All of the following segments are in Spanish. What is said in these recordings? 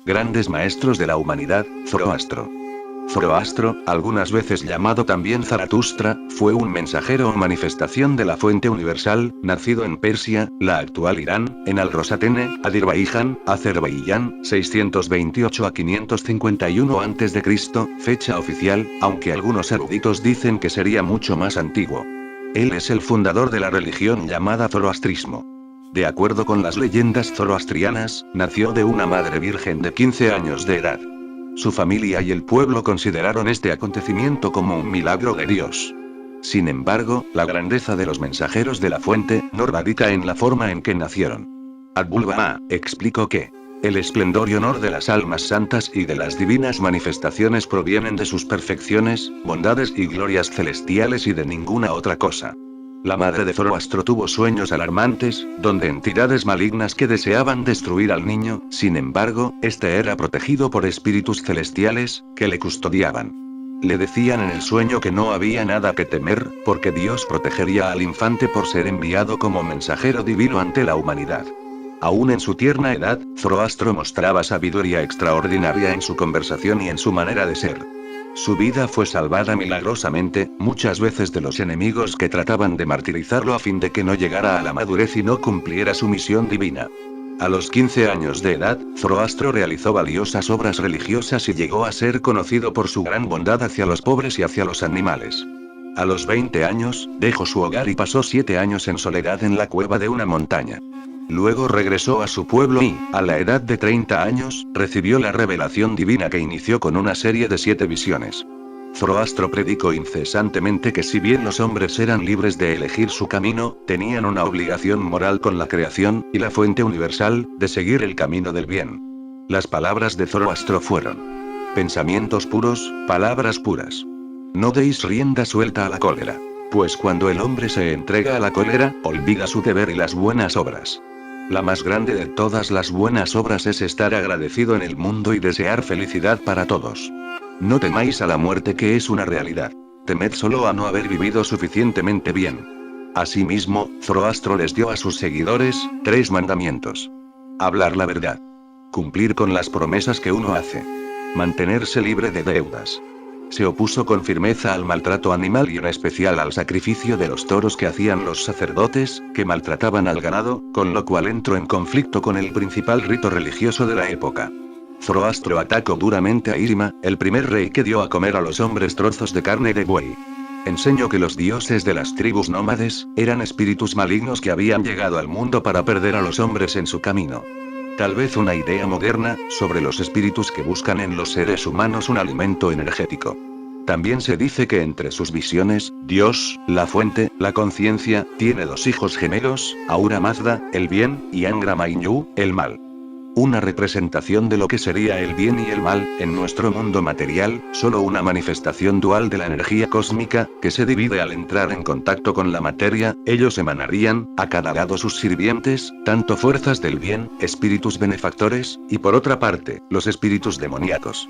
Grandes maestros de la humanidad, Zoroastro. Zoroastro, algunas veces llamado también Zaratustra, fue un mensajero o manifestación de la fuente universal, nacido en Persia, la actual Irán, en Al-Rosatene, Azerbaiyán, Azerbaiyán, 628 a 551 a.C., fecha oficial, aunque algunos eruditos dicen que sería mucho más antiguo. Él es el fundador de la religión llamada zoroastrismo. De acuerdo con las leyendas zoroastrianas, nació de una madre virgen de 15 años de edad. Su familia y el pueblo consideraron este acontecimiento como un milagro de Dios. Sin embargo, la grandeza de los mensajeros de la fuente no radica en la forma en que nacieron. Abul-Baha explicó que el esplendor y honor de las almas santas y de las divinas manifestaciones provienen de sus perfecciones, bondades y glorias celestiales y de ninguna otra cosa. La madre de Zoroastro tuvo sueños alarmantes, donde entidades malignas que deseaban destruir al niño, sin embargo, este era protegido por espíritus celestiales, que le custodiaban. Le decían en el sueño que no había nada que temer, porque Dios protegería al infante por ser enviado como mensajero divino ante la humanidad. Aún en su tierna edad, Zoroastro mostraba sabiduría extraordinaria en su conversación y en su manera de ser. Su vida fue salvada milagrosamente, muchas veces de los enemigos que trataban de martirizarlo a fin de que no llegara a la madurez y no cumpliera su misión divina. A los 15 años de edad, Zoroastro realizó valiosas obras religiosas y llegó a ser conocido por su gran bondad hacia los pobres y hacia los animales. A los 20 años, dejó su hogar y pasó 7 años en soledad en la cueva de una montaña. Luego regresó a su pueblo y, a la edad de 30 años, recibió la revelación divina que inició con una serie de 7 visiones. Zoroastro predicó incesantemente que si bien los hombres eran libres de elegir su camino, tenían una obligación moral con la creación, y la fuente universal, de seguir el camino del bien. Las palabras de Zoroastro fueron: pensamientos puros, palabras puras. No deis rienda suelta a la cólera. Pues cuando el hombre se entrega a la cólera, olvida su deber y las buenas obras. La más grande de todas las buenas obras es estar agradecido en el mundo y desear felicidad para todos. No temáis a la muerte, que es una realidad. Temed solo a no haber vivido suficientemente bien. Asimismo, Zoroastro les dio a sus seguidores 3 mandamientos. Hablar la verdad. Cumplir con las promesas que uno hace. Mantenerse libre de deudas. Se opuso con firmeza al maltrato animal y en especial al sacrificio de los toros que hacían los sacerdotes, que maltrataban al ganado, con lo cual entró en conflicto con el principal rito religioso de la época. Zoroastro atacó duramente a Irima, el primer rey que dio a comer a los hombres trozos de carne de buey. Enseñó que los dioses de las tribus nómades eran espíritus malignos que habían llegado al mundo para perder a los hombres en su camino. Tal vez una idea moderna, sobre los espíritus que buscan en los seres humanos un alimento energético. También se dice que entre sus visiones, Dios, la fuente, la conciencia, tiene 2 hijos gemelos, Ahura Mazda, el bien, y Angra Mainyu, el mal. Una representación de lo que sería el bien y el mal, en nuestro mundo material, solo una manifestación dual de la energía cósmica, que se divide al entrar en contacto con la materia. Ellos emanarían, a cada lado sus sirvientes, tanto fuerzas del bien, espíritus benefactores, y por otra parte, los espíritus demoníacos.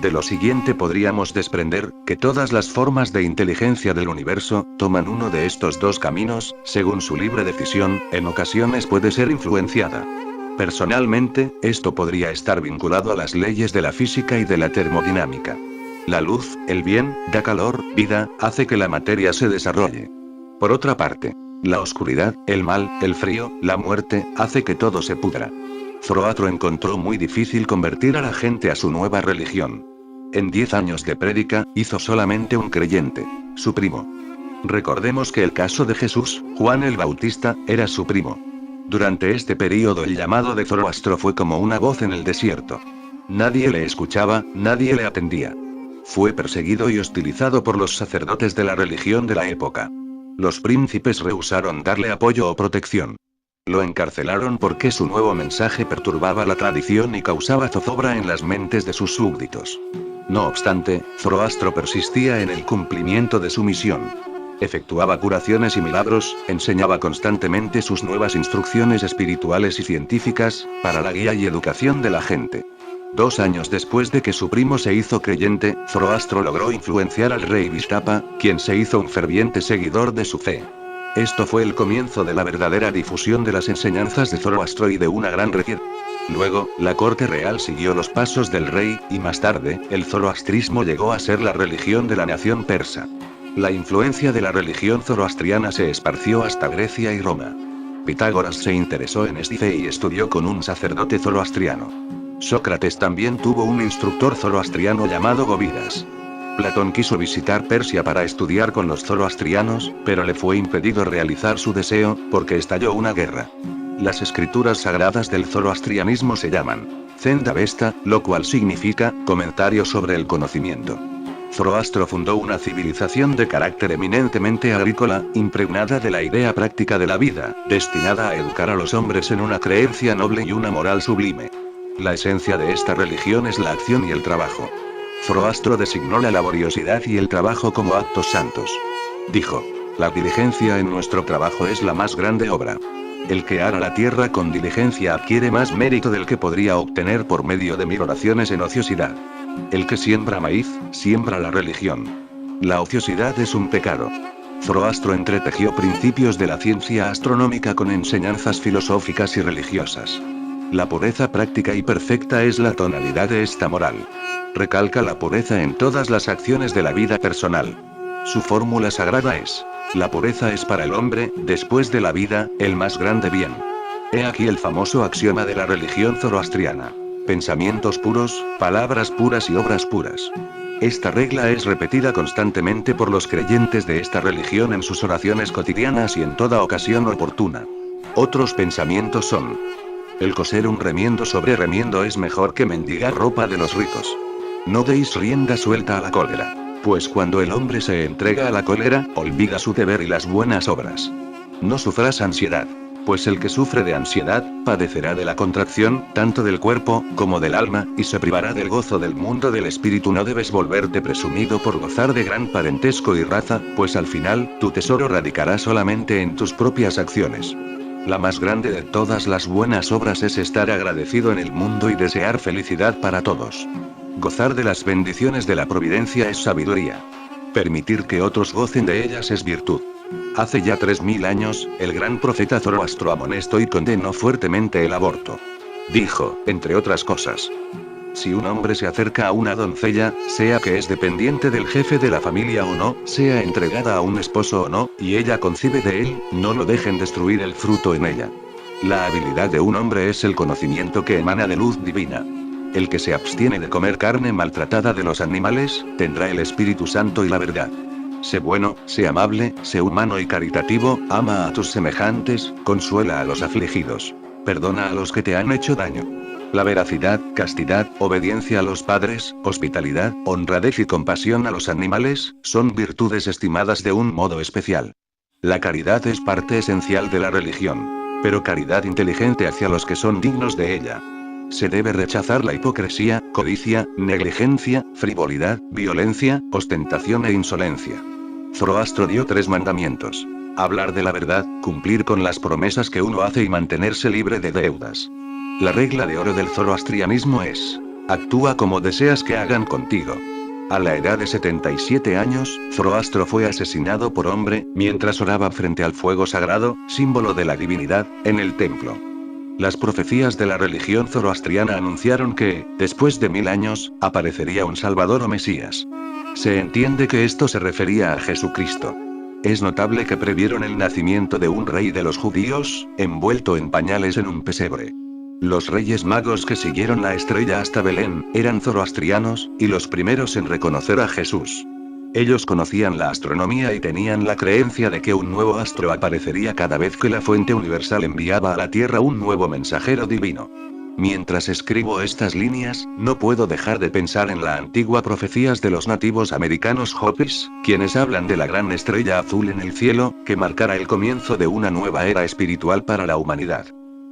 De lo siguiente podríamos desprender, que todas las formas de inteligencia del universo, toman uno de estos 2 caminos, según su libre decisión, en ocasiones puede ser influenciada. Personalmente, esto podría estar vinculado a las leyes de la física y de la termodinámica. La luz, el bien, da calor, vida, hace que la materia se desarrolle. Por otra parte, la oscuridad, el mal, el frío, la muerte, hace que todo se pudra. Zoroastro encontró muy difícil convertir a la gente a su nueva religión. En 10 años de prédica, hizo solamente un creyente, su primo. Recordemos que el caso de Jesús, Juan el Bautista, era su primo. Durante este período el llamado de Zoroastro fue como una voz en el desierto. Nadie le escuchaba, nadie le atendía. Fue perseguido y hostilizado por los sacerdotes de la religión de la época. Los príncipes rehusaron darle apoyo o protección. Lo encarcelaron porque su nuevo mensaje perturbaba la tradición y causaba zozobra en las mentes de sus súbditos. No obstante, Zoroastro persistía en el cumplimiento de su misión. Efectuaba curaciones y milagros, enseñaba constantemente sus nuevas instrucciones espirituales y científicas, para la guía y educación de la gente. 2 años después de que su primo se hizo creyente, Zoroastro logró influenciar al rey Vistapa, quien se hizo un ferviente seguidor de su fe. Esto fue el comienzo de la verdadera difusión de las enseñanzas de Zoroastro y de una gran riqueza. Luego, la corte real siguió los pasos del rey, y más tarde, el zoroastrismo llegó a ser la religión de la nación persa. La influencia de la religión zoroastriana se esparció hasta Grecia y Roma. Pitágoras se interesó en esta fe y estudió con un sacerdote zoroastriano. Sócrates también tuvo un instructor zoroastriano llamado Gobidas. Platón quiso visitar Persia para estudiar con los zoroastrianos, pero le fue impedido realizar su deseo, porque estalló una guerra. Las escrituras sagradas del zoroastrianismo se llaman Zend-Avesta, lo cual significa comentario sobre el conocimiento. Zoroastro fundó una civilización de carácter eminentemente agrícola, impregnada de la idea práctica de la vida, destinada a educar a los hombres en una creencia noble y una moral sublime. La esencia de esta religión es la acción y el trabajo. Zoroastro designó la laboriosidad y el trabajo como actos santos. Dijo: la diligencia en nuestro trabajo es la más grande obra. El que ara la tierra con diligencia adquiere más mérito del que podría obtener por medio de 1000 oraciones en ociosidad. El que siembra maíz, siembra la religión. La ociosidad es un pecado. Zoroastro entretejió principios de la ciencia astronómica con enseñanzas filosóficas y religiosas. La pureza práctica y perfecta es la tonalidad de esta moral. Recalca la pureza en todas las acciones de la vida personal. Su fórmula sagrada es: la pureza es para el hombre, después de la vida, el más grande bien. He aquí el famoso axioma de la religión zoroastriana: pensamientos puros, palabras puras y obras puras. Esta regla es repetida constantemente por los creyentes de esta religión en sus oraciones cotidianas y en toda ocasión oportuna. Otros pensamientos son: el coser un remiendo sobre remiendo es mejor que mendigar ropa de los ricos. No deis rienda suelta a la cólera. Pues cuando el hombre se entrega a la cólera, olvida su deber y las buenas obras. No sufras ansiedad. Pues el que sufre de ansiedad, padecerá de la contracción, tanto del cuerpo, como del alma, y se privará del gozo del mundo del espíritu. No debes volverte presumido por gozar de gran parentesco y raza, pues al final, tu tesoro radicará solamente en tus propias acciones. La más grande de todas las buenas obras es estar agradecido en el mundo y desear felicidad para todos. Gozar de las bendiciones de la providencia es sabiduría. Permitir que otros gocen de ellas es virtud. Hace ya 3000 años, el gran profeta Zoroastro amonestó y condenó fuertemente el aborto. Dijo, entre otras cosas: si un hombre se acerca a una doncella, sea que es dependiente del jefe de la familia o no, sea entregada a un esposo o no, y ella concibe de él, no lo dejen destruir el fruto en ella. La habilidad de un hombre es el conocimiento que emana de luz divina. El que se abstiene de comer carne maltratada de los animales, tendrá el Espíritu Santo y la verdad. Sé bueno, sé amable, sé humano y caritativo, ama a tus semejantes, consuela a los afligidos. Perdona a los que te han hecho daño. La veracidad, castidad, obediencia a los padres, hospitalidad, honradez y compasión a los animales, son virtudes estimadas de un modo especial. La caridad es parte esencial de la religión. Pero caridad inteligente hacia los que son dignos de ella. Se debe rechazar la hipocresía, codicia, negligencia, frivolidad, violencia, ostentación e insolencia. Zoroastro dio 3 mandamientos: hablar de la verdad, cumplir con las promesas que uno hace y mantenerse libre de deudas. La regla de oro del zoroastrianismo es: actúa como deseas que hagan contigo. A la edad de 77 años, Zoroastro fue asesinado por hambre, mientras oraba frente al fuego sagrado, símbolo de la divinidad, en el templo. Las profecías de la religión zoroastriana anunciaron que, después de 1000 años, aparecería un Salvador o Mesías. Se entiende que esto se refería a Jesucristo. Es notable que previeron el nacimiento de un rey de los judíos, envuelto en pañales en un pesebre. Los reyes magos que siguieron la estrella hasta Belén, eran zoroastrianos, y los primeros en reconocer a Jesús. Ellos conocían la astronomía y tenían la creencia de que un nuevo astro aparecería cada vez que la fuente universal enviaba a la Tierra un nuevo mensajero divino. Mientras escribo estas líneas, no puedo dejar de pensar en la antigua profecías de los nativos americanos Hopis, quienes hablan de la gran estrella azul en el cielo, que marcará el comienzo de una nueva era espiritual para la humanidad.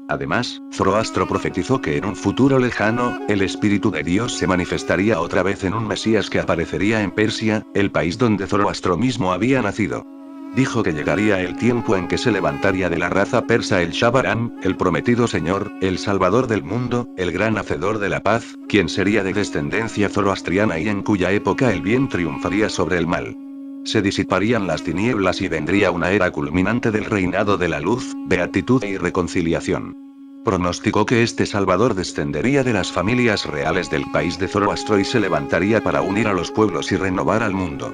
Además, Zoroastro profetizó que en un futuro lejano, el Espíritu de Dios se manifestaría otra vez en un Mesías que aparecería en Persia, el país donde Zoroastro mismo había nacido. Dijo que llegaría el tiempo en que se levantaría de la raza persa el Shah-Bahram, el prometido Señor, el Salvador del mundo, el gran hacedor de la paz, quien sería de descendencia zoroastriana y en cuya época el bien triunfaría sobre el mal. Se disiparían las tinieblas y vendría una era culminante del reinado de la luz, beatitud y reconciliación. Pronosticó que este Salvador descendería de las familias reales del país de Zoroastro y se levantaría para unir a los pueblos y renovar al mundo.